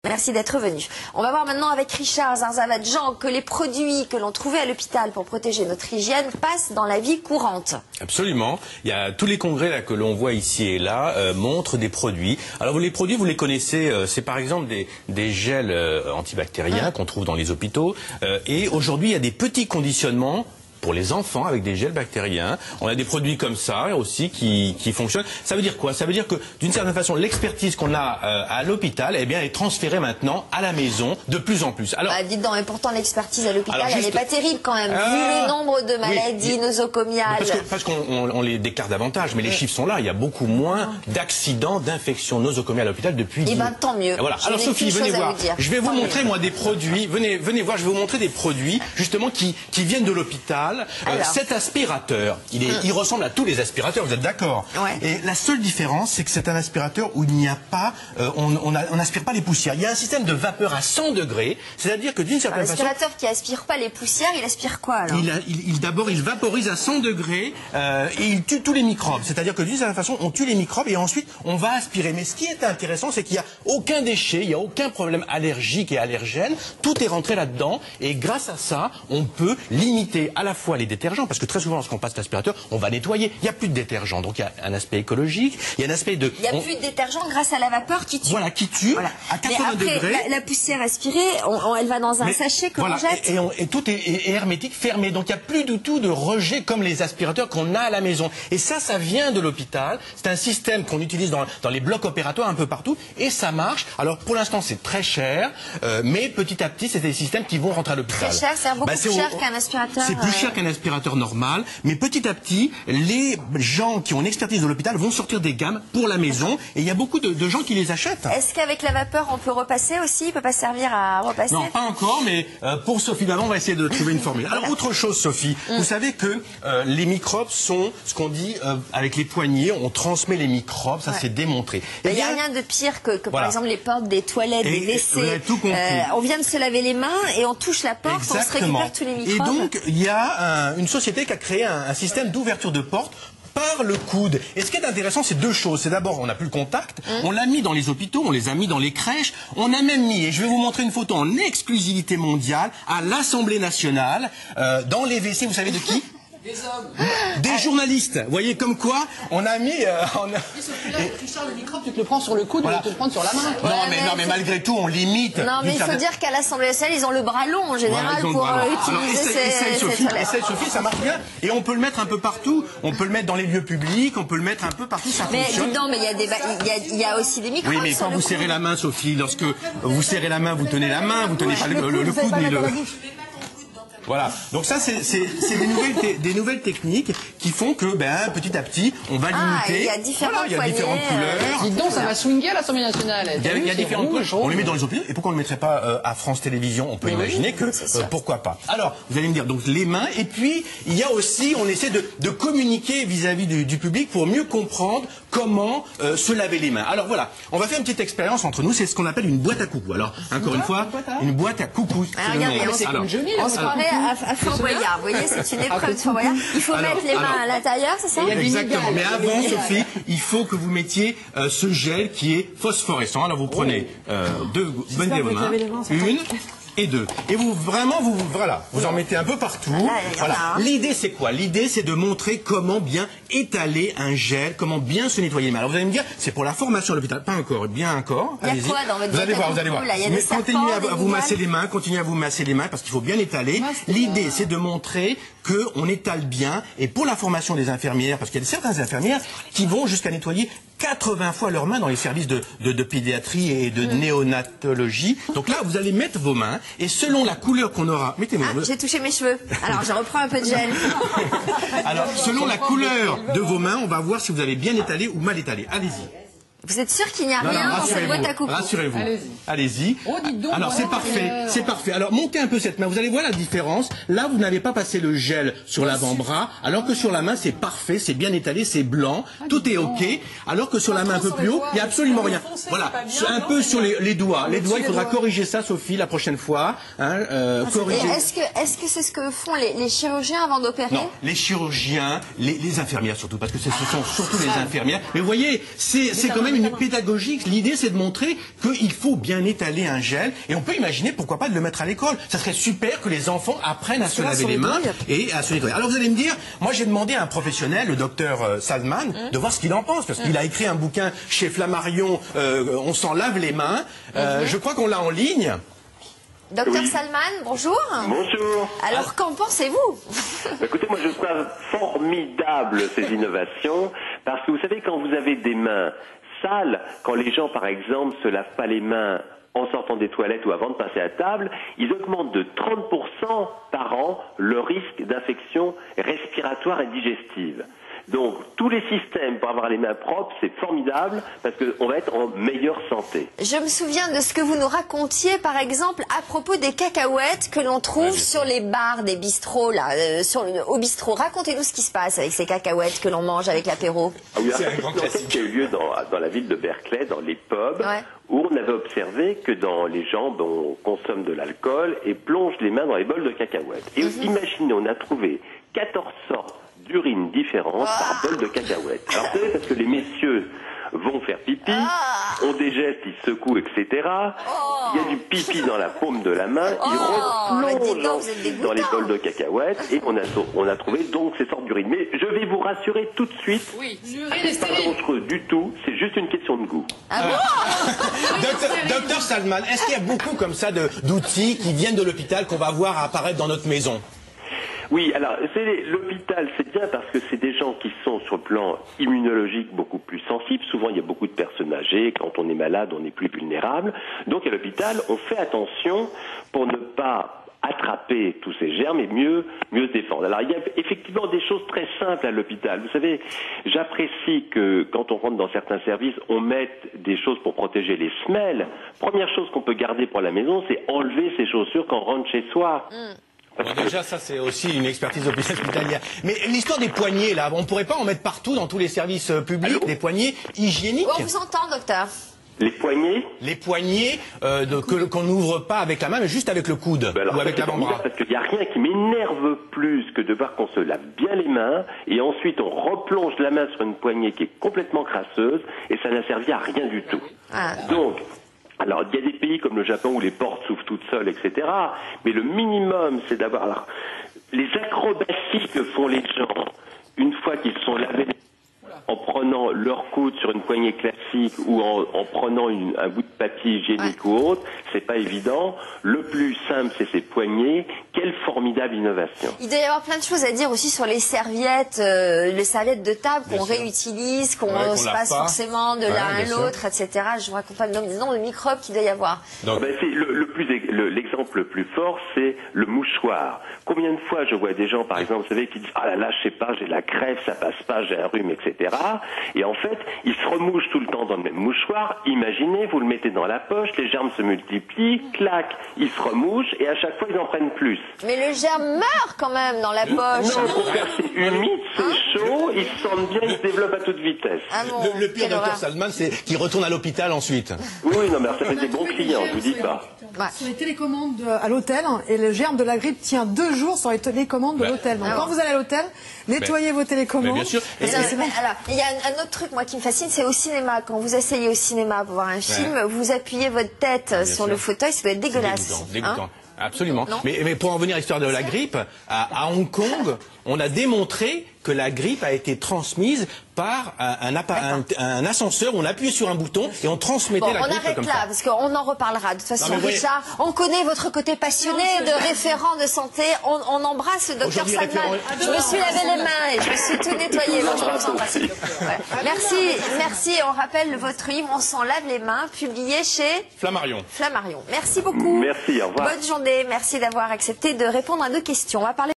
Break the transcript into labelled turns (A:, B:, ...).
A: Merci d'être venu. On va voir maintenant avec Richard Zarzavadjan que les produits que l'on trouvait à l'hôpital pour protéger notre hygiène passent dans la vie courante.
B: Absolument. Il y a tous les congrès là, que l'on voit ici et là montrent des produits. Alors les produits, vous les connaissez, c'est par exemple des gels antibactériens qu'on trouve dans les hôpitaux. Et aujourd'hui, il y a des petits conditionnements pour les enfants avec des gels bactériens. On a des produits comme ça aussi qui fonctionnent. Ça veut dire quoi? Ça veut dire que d'une certaine façon, l'expertise qu'on a à l'hôpital est transférée maintenant à la maison de plus en plus. Alors,
A: dites donc, et pourtant l'expertise à l'hôpital, elle n'est pas terrible quand même, vu le nombre de maladies nosocomiales.
B: Parce qu'on les déclare davantage, mais les chiffres sont là. Il y a beaucoup moins d'accidents, d'infections nosocomiales à l'hôpital depuis 10 ans.
A: Eh bien, tant mieux.
B: Voilà. Alors Sophie, venez voir. Je vais vous montrer moi des produits. Venez voir, je vais vous montrer des produits justement qui viennent de l'hôpital. Cet aspirateur, il ressemble à tous les aspirateurs, vous êtes d'accord?
A: Ouais.
B: Et la seule différence, c'est que c'est un aspirateur où il n'y a pas, on n'aspire pas les poussières. Il y a un système de vapeur à 100 degrés, c'est-à-dire que d'une certaine façon...
A: L'aspirateur qui aspire pas les poussières, il aspire quoi alors?
B: D'abord, il vaporise à 100 degrés et il tue tous les microbes. C'est-à-dire que d'une certaine façon, on tue les microbes et ensuite, on va aspirer. Mais ce qui est intéressant, c'est qu'il n'y a aucun déchet, il n'y a aucun problème allergique et allergène. Tout est rentré là-dedans et grâce à ça, on peut limiter à la fois les détergents, parce que très souvent lorsqu'on passe l'aspirateur, on va nettoyer. Il n'y a plus de détergents, donc il y a un aspect écologique, il y a un aspect de...
A: Il n'y a plus de détergent grâce à la vapeur qui tue.
B: Voilà, qui tue à 80 degrés.
A: La poussière aspirée, elle va dans un sachet que l'on jette.
B: Et tout est hermétique, fermé, donc il n'y a plus du tout de rejet comme les aspirateurs qu'on a à la maison. Et ça vient de l'hôpital. C'est un système qu'on utilise dans les blocs opératoires un peu partout, et ça marche. Alors pour l'instant, c'est très cher, mais petit à petit, c'est des systèmes qui vont rentrer à l'hôpital.
A: Très cher, c'est beaucoup plus cher qu'un aspirateur.
B: C'est plus cher qu'un aspirateur normal, mais petit à petit, les gens qui ont une expertise de l'hôpital vont sortir des gammes pour la maison, et il y a beaucoup de gens qui les achètent.
A: Est-ce qu'avec la vapeur, on peut repasser aussi? Il ne peut pas servir à repasser?
B: Non, pas encore, mais pour Sophie d'avant, on va essayer de trouver une formule. Alors, autre chose, Sophie, vous savez que les microbes sont ce qu'on dit avec les poignées, on transmet les microbes, ça c'est démontré.
A: Il n'y a rien de pire que par exemple les portes des toilettes, des WC. On vient de se laver les mains et on touche la porte, on se récupère tous les microbes.
B: Et donc, il y a une société qui a créé un système d'ouverture de porte par le coude. Et ce qui est intéressant, c'est deux choses. C'est d'abord, on n'a plus le contact, on l'a mis dans les hôpitaux, on les a mis dans les crèches, on a même mis, et je vais vous montrer une photo en exclusivité mondiale, à l'Assemblée nationale, dans les WC, vous savez de qui?
C: Des hommes.
B: Des journalistes. Vous voyez comme quoi on a mis...
C: Richard, le microbe, tu te le prends sur le coude ou tu te le prends sur la main?
B: Non, mais malgré tout, on limite.
A: Non, mais il faut dire qu'à l'Assemblée nationale, ils ont le bras long en général pour utiliser ces toilettes.
B: Essaye, Sophie, ça marche bien. Et on peut le mettre un peu partout. On peut le mettre dans les lieux publics, on peut le mettre un peu partout, ça fonctionne.
A: Mais dis donc, mais il y a aussi des microbes.
B: Oui, mais quand vous serrez la main, Sophie, lorsque vous serrez la main, vous tenez la main, vous tenez pas le coude ni le... Voilà, donc ça c'est des nouvelles techniques qui font que petit à petit on va limiter.
A: Il y a différentes
B: couleurs.
C: Dis donc, ça va swinguer à l'Assemblée nationale.
B: Il y a différentes couleurs. On les met dans les hôpitaux. Et pourquoi on ne le mettrait pas à France Télévisions? On peut imaginer que pourquoi pas. Alors vous allez me dire donc les mains, et puis il y a aussi, on essaie de communiquer vis-à-vis du public pour mieux comprendre comment se laver les mains. Alors voilà, on va faire une petite expérience entre nous. C'est ce qu'on appelle une boîte à coucou. Alors encore une fois, une boîte à coucou.
A: On se croirait à Fort Boyard. Vous voyez, c'est une épreuve de Fort Boyard. Il faut mettre les mains à l'intérieur, c'est ça?
B: Exactement. Mais avant, Sophie, il faut que vous mettiez ce gel qui est phosphorescent. Alors vous prenez deux bonnes mains, une et deux. Et vous en mettez un peu partout. Voilà. L'idée c'est quoi? L'idée c'est de montrer comment bien étaler un gel, comment bien se nettoyer les mains. Alors vous allez me dire, c'est pour la formation à l'hôpital. Pas encore, bien encore.
A: Il y a quoi dans votre
B: Vous allez voir. Continuez à vous masser les mains, parce qu'il faut bien étaler. L'idée c'est de montrer qu'on étale bien. Et pour la formation des infirmières, parce qu'il y a certaines infirmières qui vont jusqu'à nettoyer 80 fois leurs mains dans les services de pédiatrie et de néonatologie. Donc là, vous allez mettre vos mains et selon la couleur qu'on aura... Mettez-moi.
A: J'ai touché mes cheveux. Alors, je reprends un peu de gel.
B: Alors, selon la couleur de vos mains, on va voir si vous avez bien étalé ou mal étalé. Allez-y.
A: Vous êtes sûr qu'il n'y a rien dans cette boîte à coucou?
B: Rassurez-vous. Allez-y. Alors c'est parfait. Alors montez un peu cette main. Vous allez voir la différence. Là, vous n'avez pas passé le gel sur l'avant-bras, alors que sur la main, c'est parfait, c'est bien étalé, c'est blanc, tout est OK. Alors que sur la main un peu plus haut, il n'y a absolument rien. Voilà, un peu sur les doigts. Les doigts, il faudra corriger ça, Sophie, la prochaine fois. Corriger.
A: Est-ce que c'est ce que font les chirurgiens avant d'opérer?
B: Non, les chirurgiens, les infirmières surtout, parce que ce sont surtout les infirmières. Mais vous voyez, c'est quand même même une pédagogie. L'idée, c'est de montrer qu'il faut bien étaler un gel, et on peut imaginer, pourquoi pas, de le mettre à l'école. Ça serait super que les enfants apprennent à se laver les mains et à se nettoyer. Alors vous allez me dire, moi j'ai demandé à un professionnel, le docteur Salman, de voir ce qu'il en pense, parce qu'il a écrit un bouquin chez Flammarion, on s'en lave les mains. Je crois qu'on l'a en ligne.
A: Docteur Salman, bonjour.
D: Bonjour.
A: Alors, qu'en pensez-vous?
D: Écoutez, moi je trouve formidable ces innovations, parce que vous savez, quand vous avez des mains sales, quand les gens par exemple se lavent pas les mains en sortant des toilettes ou avant de passer à table, ils augmentent de 30% par an le risque d'infection respiratoire et digestive. Donc, tous les systèmes pour avoir les mains propres, c'est formidable parce qu'on va être en meilleure santé.
A: Je me souviens de ce que vous nous racontiez, par exemple, à propos des cacahuètes que l'on trouve sur les bars des bistrots, là, au bistrot. Racontez-nous ce qui se passe avec ces cacahuètes que l'on mange avec l'apéro.
D: Ah oui, c'est un grand classique qui a eu lieu dans la ville de Berkeley, dans les pubs, où on avait observé que dans les gens, on consomme de l'alcool et plonge les mains dans les bols de cacahuètes. Et imaginez, on a trouvé 14 sortes d'urines différentes par bol de cacahuètes. Alors vous savez, parce que les messieurs vont faire pipi, ont des gestes, ils secouent, etc. Il y a du pipi dans la paume de la main, ils replongent dans les bols de cacahuètes et on a trouvé donc ces sortes d'urines. Mais je vais vous rassurer tout de suite, c'est pas dangereux du tout, c'est juste une question de goût.
B: Docteur Salman, est-ce qu'il y a beaucoup comme ça d'outils qui viennent de l'hôpital qu'on va voir apparaître dans notre maison?
D: Oui, alors l'hôpital, c'est bien parce que c'est des gens qui sont sur le plan immunologique beaucoup plus sensibles. Souvent, il y a beaucoup de personnes âgées. Quand on est malade, on est plus vulnérable. Donc, à l'hôpital, on fait attention pour ne pas attraper tous ces germes et mieux se défendre. Alors, il y a effectivement des choses très simples à l'hôpital. Vous savez, j'apprécie que quand on rentre dans certains services, on mette des choses pour protéger les semelles. Première chose qu'on peut garder pour la maison, c'est enlever ses chaussures quand on rentre chez soi.
B: Bon, déjà, ça, c'est aussi une expertise hospitalière. Mais l'histoire des poignées, là, on ne pourrait pas en mettre partout dans tous les services publics, des poignées hygiéniques?
A: On vous entend, docteur.
D: Les poignets?
B: Les poignées qu'on n'ouvre pas avec la main, mais juste avec le coude ou avec l'avant-bras.
D: Parce qu'il n'y a rien qui m'énerve plus que de voir qu'on se lave bien les mains et ensuite on replonge la main sur une poignée qui est complètement crasseuse et ça n'a servi à rien du tout. Donc, alors, il y a des pays comme le Japon où les portes s'ouvrent toutes seules, etc. Mais le minimum, c'est d'avoir... Alors, les acrobaties que font les gens, une fois qu'ils sont lavés en prenant leur coude sur une poignée classique ou en prenant un bout de papier hygiénique ou autre, c'est pas évident. Le plus simple, c'est ces poignées. Quelle formidable innovation.
A: Il doit y avoir plein de choses à dire aussi sur les serviettes de table qu'on réutilise, qu'on se passe forcément de l'un à l'autre, etc. Je vous raconte pas le nombre de microbes qu'il doit y avoir.
D: Donc, l'exemple le plus fort, c'est le mouchoir. Combien de fois je vois des gens, par exemple, vous savez, qui disent « Ah là là, je sais pas, j'ai la crève, ça passe pas, j'ai un rhume, etc. » Et en fait, ils se remouchent tout le temps dans le même mouchoir. Imaginez, vous le mettez dans la poche, les germes se multiplient, clac, ils se remouchent et à chaque fois, ils en prennent plus.
A: Mais le germe meurt quand même dans la poche.
D: Non, au contraire, c'est humide, c'est chaud, ils se sentent bien, ils se développent à toute vitesse.
B: Le pire, docteur Salman, c'est qu'il retourne à l'hôpital ensuite.
D: Oui, non, mais ça fait des bons clients, je vous dis pas.
C: Sur les télécommandes à l'hôtel, et le germe de la grippe tient 2 jours sur les télécommandes de l'hôtel. Donc quand vous allez à l'hôtel, nettoyez vos télécommandes.
B: Bien sûr.
A: Alors, il y a un autre truc, moi, qui me fascine, c'est au cinéma. Quand vous asseyez au cinéma pour voir un film, vous appuyez votre tête sur le fauteuil, ça doit être dégueulasse.
B: Dégoûtant. Absolument. Mais pour en venir à l'histoire de la grippe, à Hong Kong, on a démontré que la grippe a été transmise par un ascenseur où on appuyait sur un bouton et on transmettait la grippe comme ça.
A: On arrête là, parce qu'on en reparlera. De toute façon, Richard, on connaît votre côté passionné de référent de santé. On embrasse le docteur Salman. Je me suis lavé les mains et je me suis tout nettoyé. Donc je vous embrasse. Merci. On rappelle votre livre, On s'en lave les mains, publié chez
B: Flammarion.
A: Merci beaucoup.
D: Merci, au revoir.
A: Bonne journée. Merci d'avoir accepté de répondre à nos questions. On va parler